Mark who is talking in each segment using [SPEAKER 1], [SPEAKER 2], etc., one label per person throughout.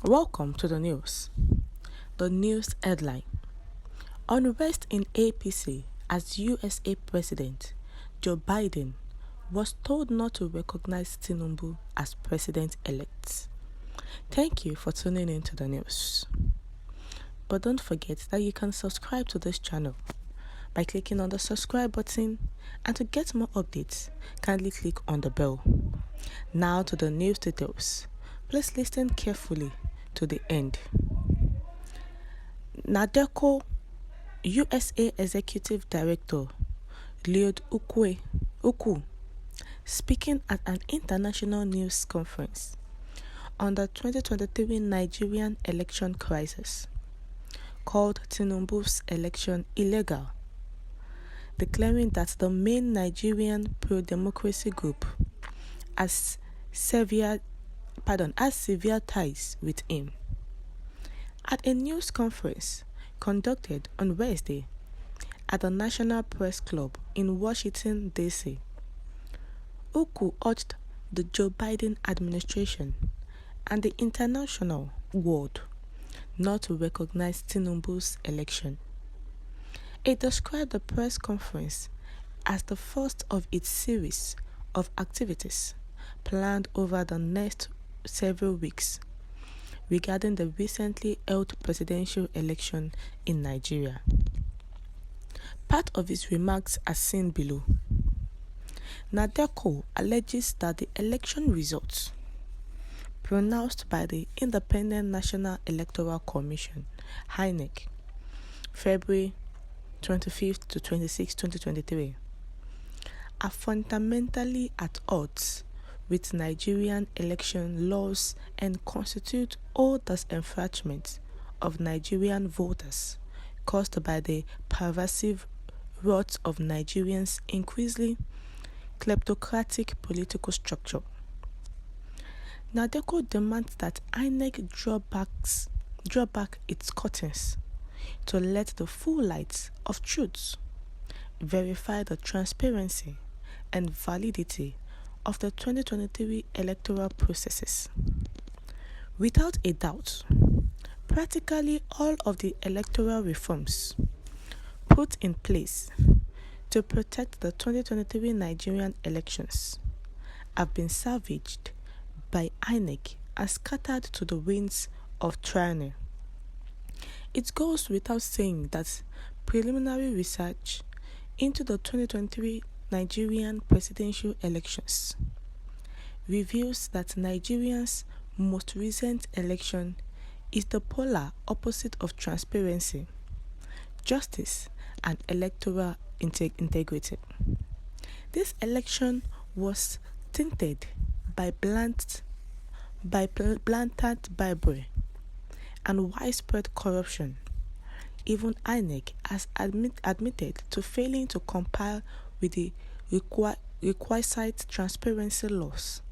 [SPEAKER 1] Welcome to the news. The news headline: Unrest in APC as USA President Joe Biden was told not to recognize Tinubus as president-elect. Thank you for tuning in to the news. But don't forget that you can subscribe to this channel by clicking on the subscribe button, and to get more updates, kindly click on the bell. Now to the news details. Please listen carefully to the end. NADECO USA Executive Director Lloyd Uku, speaking at an international news conference on the 2023 Nigerian election crisis, called Tinubus election illegal, declaring that the main Nigerian pro-democracy group has severe ties with him. At a news conference conducted on Wednesday at the National Press Club in Washington, D.C., Uku urged the Joe Biden administration and the international world not to recognize Tinubus election. It described the press conference as the first of its series of activities planned over the next several weeks regarding the recently held presidential election in Nigeria. Part of his remarks are seen below. NADECO alleges that the election results pronounced by the Independent National Electoral Commission, INEC, February 25th to 26, 2023, are fundamentally at odds with Nigerian election laws and constitute odious infringement of Nigerian voters caused by the pervasive rot of Nigerians' increasingly kleptocratic political structure. NADECO demands that INEC draw back its curtains to let the full light of truth verify the transparency and validity of the 2023 electoral processes. Without a doubt, practically all of the electoral reforms put in place to protect the 2023 Nigerian elections have been salvaged by INEC and scattered to the winds of tyranny. It goes without saying that preliminary research into the 2023 Nigerian presidential elections reveals that Nigeria's most recent election is the polar opposite of transparency, justice, and electoral integrity. This election was tainted by blatant bribery and widespread corruption. Even INEC has admitted to failing to comply with the requisite transparency laws,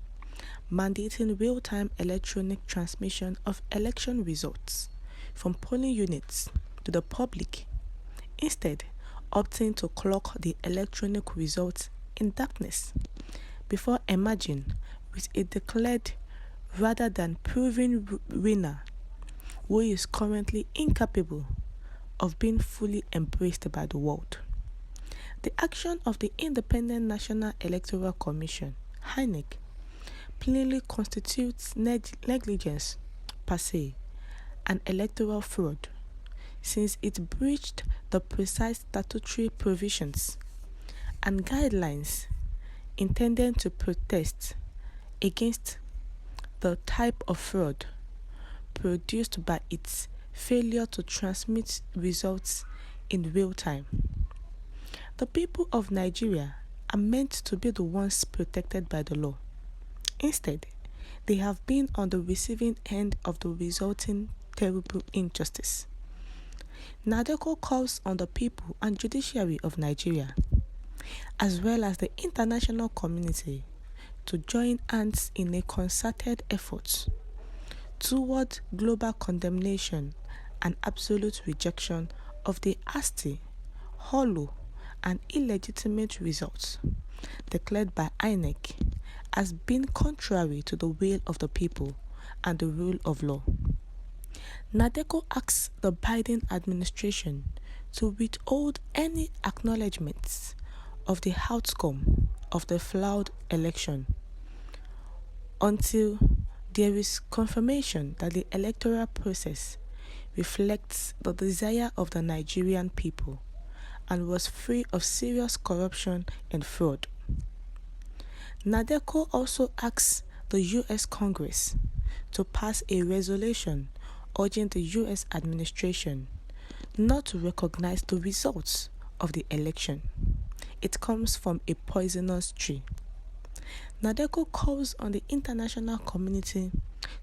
[SPEAKER 1] mandating real-time electronic transmission of election results from polling units to the public, instead opting to clock the electronic results in darkness before emerging with a declared rather than proven winner who is currently incapable of being fully embraced by the world. The action of the Independent National Electoral Commission, INEC, plainly constitutes negligence per se and electoral fraud, since it breached the precise statutory provisions and guidelines intended to protest against the type of fraud produced by its failure to transmit results in real time. The people of Nigeria are meant to be the ones protected by the law. Instead, they have been on the receiving end of the resulting terrible injustice. NADECO calls on the people and judiciary of Nigeria, as well as the international community, to join hands in a concerted effort toward global condemnation and absolute rejection of the hasty, hollow, and illegitimate results declared by INEC as being contrary to the will of the people and the rule of law. Nadeko asks the Biden administration to withhold any acknowledgements of the outcome of the flawed election until there is confirmation that the electoral process reflects the desire of the Nigerian people and was free of serious corruption and fraud. Nadeko also asks the U.S. Congress to pass a resolution urging the U.S. administration not to recognize the results of the election. It comes from a poisonous tree. Nadeko calls on the international community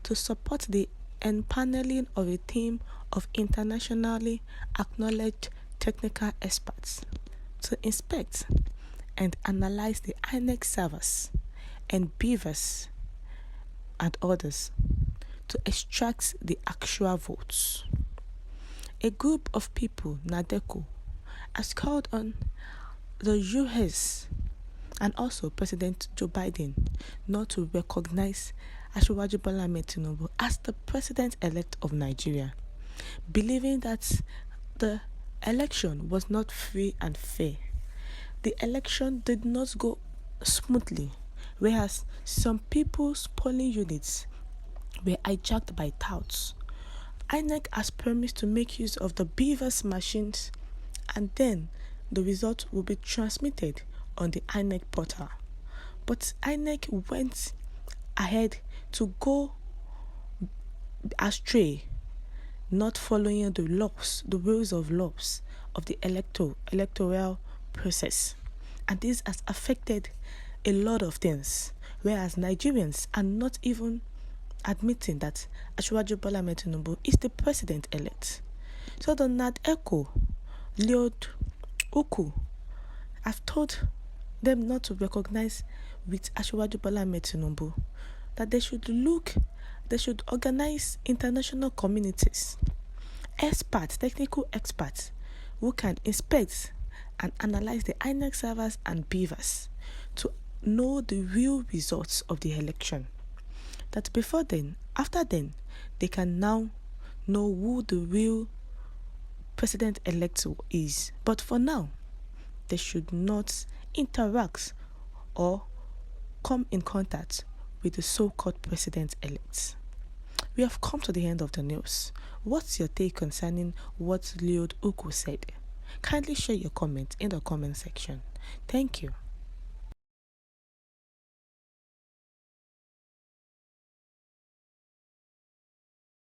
[SPEAKER 1] to support the empaneling of a team of internationally acknowledged technical experts to inspect and analyze the INEC servers and beavers and others to extract the actual votes. A group of people, Nadeko, has called on the US and also President Joe Biden not to recognize Asiwaju Bola Ahmed Tinubu as the president-elect of Nigeria, believing that the election was not free and fair. The election did not go smoothly, whereas some people's polling units were hijacked by touts. INEC has promised to make use of the beavers machines, and then the result will be transmitted on the INEC portal. But INEC went ahead to go astray, not following the rules of laws of the electoral process. And this has affected a lot of things, whereas Nigerians are not even admitting that Asiwaju Bola Ahmed Tinubu is the president-elect. So the Nadeko, Lord Uku, have told them not to recognize with Asiwaju Bola Ahmed Tinubu, that they should organize international communities, technical experts, who can inspect and analyze the INEC servers and beavers to know the real results of the election. That after then, they can now know who the real president-elect is. But for now, they should not interact or come in contact with the so-called president-elect. We have come to the end of the news. What's your take concerning what Lord Uku said? Kindly share your comment in the comment section. Thank you.